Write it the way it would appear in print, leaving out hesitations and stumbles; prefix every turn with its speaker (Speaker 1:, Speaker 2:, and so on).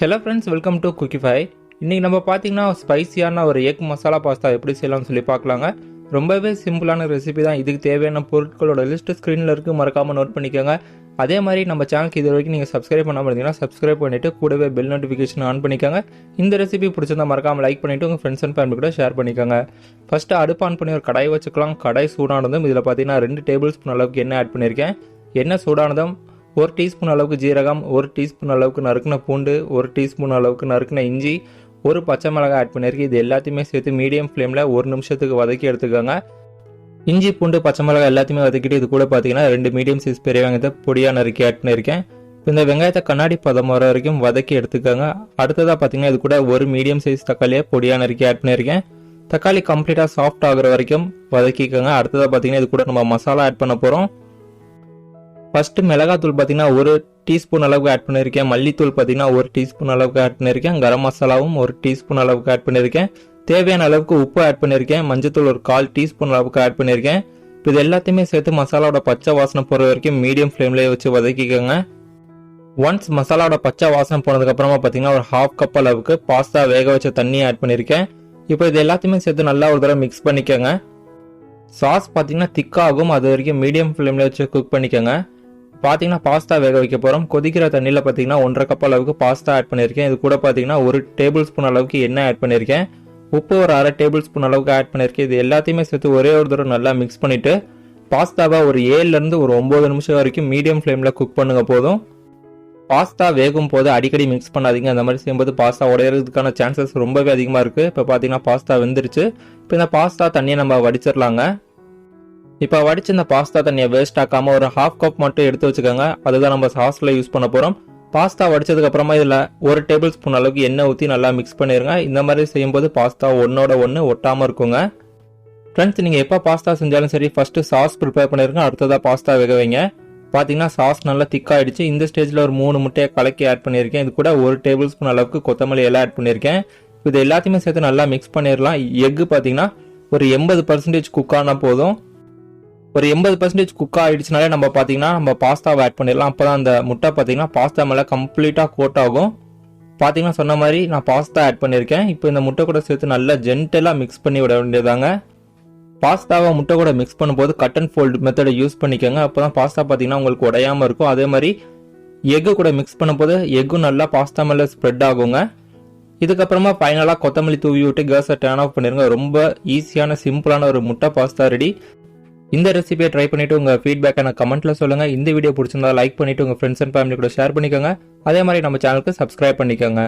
Speaker 1: Hello friends, welcome to Cookify. இன்னைக்கு நம்ம பாத்தீங்கன்னா ஸ்பைசியான ஒரு எக் மசாலா பாஸ்தா எப்படி செய்யலாம்னு சொல்லி பார்க்கலாங்க. ரொம்பவே சிம்பிளான ரெசிபி தான். இதுக்கு தேவையான பொருட்களோட லிஸ்ட் ஸ்கிரீன்ல இருக்கு, மறக்காம நோட் பண்ணிக்கோங்க. அதே மாதிரி நம்ம சேனலுக்கு இது வரைக்கும் நீங்க சப்ஸ்கிரைப் பண்ணாம இருந்தீங்கன்னா சப்ஸ்கிரைப் பண்ணிட்டு கூடவே பெல் நோட்டிஃபிகேஷன் ஆன் பண்ணிக்கோங்க. இந்த ரெசிபி பிடிச்சிருந்தா மறக்காம லைக் பண்ணிட்டு உங்க ஃப்ரெண்ட்ஸ் அண்ட் ஃபேமிலி கூட ஷேர் பண்ணிக்கோங்க. ஃபர்ஸ்ட் அடுப்பு ஆன் பண்ணி ஒரு கடாய் வச்சுக்கலாம். கடாய் சூடானதும் இதில் பார்த்தீங்கன்னா 2 டேபிள் ஸ்பூன் அளவுக்கு எண்ணெய் ஆட் பண்ணியிருக்கேன். எண்ணெய் சூடானதும் 1 டீஸ்பூன் அளவுக்கு ஜீரகம், 1 டீஸ்பூன் அளவுக்கு நறுக்கின பூண்டு, 1 டீஸ்பூன் அளவுக்கு நறுக்கின இஞ்சி, 1 பச்சை மிளகாய் ஆட் பண்ணியிருக்கேன். இது எல்லாத்தையுமே சேர்த்து மீடியம் ஃப்ளேமில் 1 நிமிஷத்துக்கு வதக்கி எடுத்துக்கோங்க. இஞ்சி பூண்டு பச்சை மிளகாய் எல்லாத்தையுமே வதக்கிட்டு இது கூட பார்த்தீங்கன்னா 2 மீடியம் சைஸ் பெரிய வெங்காயத்தை பொடியாக நறுக்கி ஆட் பண்ணியிருக்கேன். இந்த வெங்காயத்தை கண்ணாடி பதம் வர வரைக்கும் வதக்கி எடுத்துக்கோங்க. அடுத்ததாக பார்த்தீங்கன்னா இது கூட 1 மீடியம் சைஸ் தக்காளியை பொடியாக நறுக்கி ஆட் பண்ணியிருக்கேன். தக்காளி கம்ப்ளீட்டாக சாஃப்ட் ஆகுற வரைக்கும் வதக்கிக்கோங்க. அடுத்ததாக பார்த்தீங்கன்னா இது கூட நம்ம மசாலா ஆட் பண்ண போகிறோம். ஃபர்ஸ்ட் மிளகாத்தூள் பார்த்தீங்கன்னா 1 டீஸ்பூன் அளவுக்கு ஆட் பண்ணியிருக்கேன். மல்லித்தூள் பார்த்தீங்கன்னா 1 டீஸ்பூன் அளவுக்கு ஆட் பண்ணியிருக்கேன். கரம் மசாலாவும் 1 டீஸ்பூன் அளவுக்கு ஆட் பண்ணியிருக்கேன். தேவையான அளவுக்கு உப்பு ஆட் பண்ணியிருக்கேன். மஞ்சத்தூள் 1/4 டீஸ்பூன் அளவுக்கு ஆட் பண்ணியிருக்கேன். இது எல்லாத்தையுமே சேர்த்து மசாலாவோட பச்சை வாசனை போகிற வரைக்கும் மீடியம் ஃப்ளேம்லேயே வச்சு வதக்கிக்கோங்க. ஒன்ஸ் மசாலாவோட பச்சை வாசனை போனதுக்கப்புறமா பார்த்தீங்கன்னா ஒரு 1/2 கப் அளவுக்கு பாஸ்தா வேக வச்ச தண்ணி ஆட் பண்ணியிருக்கேன். இப்போ இது எல்லாத்தையுமே சேர்த்து நல்லா ஒரு தடவை மிக்ஸ் பண்ணிக்கோங்க. சாஸ் பார்த்தீங்கன்னா திக்காகும், அது வரைக்கும் மீடியம் ஃப்ளேமில் வச்சு குக் பண்ணிக்கோங்க. பார்த்தீங்கன்னா பாஸ்தா வேக வைக்க போகிறோம். கொதிக்கிற தண்ணியில் பார்த்தீங்கன்னா 1/2 கப் அளவுக்கு பாஸ்தா ஆட் பண்ணியிருக்கேன். இது கூட பார்த்தீங்கன்னா 1 டேபிள் ஸ்பூன் அளவுக்கு எண்ணெய் ஆட் பண்ணியிருக்கேன். உப்பு ஒரு 1/2 டேபிள் ஸ்பூன் அளவுக்கு ஆட் பண்ணியிருக்கேன். இது எல்லாத்தையுமே சேர்த்து ஒரே ஒரு தடவை நல்லா மிக்ஸ் பண்ணிவிட்டு பாஸ்தாவை ஒரு 7லேருந்து ஒரு 9 நிமிஷம் வரைக்கும் மீடியம் ஃப்ளேமில் குக் பண்ணுங்க போதும். பாஸ்தா வேகும் போது அடிக்கடி மிக்ஸ் பண்ணாதீங்க. அந்த மாதிரி செய்யும்போது பாஸ்தா உடையிறதுக்கான சான்சஸ் ரொம்பவே அதிகமாக இருக்குது. இப்போ பார்த்தீங்கன்னா பாஸ்தா வெந்துருச்சு. இப்போ இந்த பாஸ்தா தண்ணியை நம்ம வடிச்சிடலாங்க. இப்போ வடிச்சு இந்த பாஸ்தா தண்ணியை வேஸ்ட் ஆக்காமல் ஒரு 1/2 கப் மட்டும் எடுத்து வச்சுக்கோங்க. அதுதான் நம்ம சாஸில் யூஸ் பண்ண போகிறோம். பாஸ்தா வடிச்சதுக்கு அப்புறமா இதில் 1 டேபிள் ஸ்பூன் அளவுக்கு எண்ணெய் ஊற்றி நல்லா மிக்ஸ் பண்ணிடுங்க. இந்த மாதிரி செய்யும்போது பாஸ்தா ஒன்னோட ஒன்று ஒட்டாமல் இருக்குங்க. ஃப்ரெண்ட்ஸ், நீங்கள் எப்போ பாஸ்தா செஞ்சாலும் சரி ஃபர்ஸ்ட் சாஸ் ப்ரிப்பேர் பண்ணிருங்க, அடுத்ததாக பாஸ்தா வேக வைங்க. பார்த்தீங்கன்னா சாஸ் நல்லா திக்காயிடுச்சு. இந்த ஸ்டேஜில் ஒரு 3 முட்டையை கலக்கி ஆட் பண்ணியிருக்கேன். இது கூட 1 டேபிள் ஸ்பூன் அளவுக்கு கொத்தமல்லி எல்லாம் ஆட் பண்ணியிருக்கேன். இது எல்லாத்தையுமே சேர்த்து நல்லா மிக்ஸ் பண்ணிடலாம். எக்கு பார்த்தீங்கன்னா ஒரு 80% குக் ஆனால் போதும். ஒரு 80% குக் ஆகிடுச்சுனாலே நம்ம பார்த்தீங்கன்னா நம்ம பாஸ்தாவை ஆட் பண்ணிடலாம். அப்போ தான் அந்த முட்டை பார்த்தீங்கன்னா பாஸ்தா மேலே கம்ப்ளீட்டாக கோட் ஆகும். பார்த்தீங்கன்னா சொன்ன மாதிரி நான் பாஸ்தா ஆட் பண்ணியிருக்கேன். இப்போ இந்த முட்டை கூட சேர்த்து நல்லா ஜென்டலாக மிக்ஸ் பண்ணி விட வேண்டியதாங்க. பாஸ்தாவை முட்டை கூட மிக்ஸ் பண்ணும்போது கட் அண்ட் ஃபோல்ட் மெத்தடை யூஸ் பண்ணிக்கோங்க. அப்போ தான் பாஸ்தா பார்த்தீங்கன்னா உங்களுக்கு உடையாமல் இருக்கும். அதே மாதிரி எக்கு கூட மிக்ஸ் பண்ணும்போது எக்கும் நல்லா பாஸ்தா மேலே ஸ்ப்ரெட் ஆகுங்க. இதுக்கப்புறமா ஃபைனலாக கொத்தமல்லி தூவி விட்டு கேஸை டர்ன் ஆஃப் பண்ணிடுங்க. ரொம்ப ஈஸியான சிம்பிளான ஒரு முட்டை பாஸ்தா ரெடி. இந்த ரெசிபியை ட்ரை பண்ணிட்டு உங்க ஃபீட்பேக் எனக்கு கமெண்ட்ல சொல்லுங்க. இந்த வீடியோ பிடிச்சிருந்தா லைக் பண்ணிட்டு உங்க ஃப்ரெண்ட்ஸ் அண்ட் ஃபேமிலி கூட ஷேர் பண்ணிக்கோங்க. அதே மாதிரி நம்ம சேனலுக்கு சப்ஸ்கிரைப் பண்ணிக்கோங்க.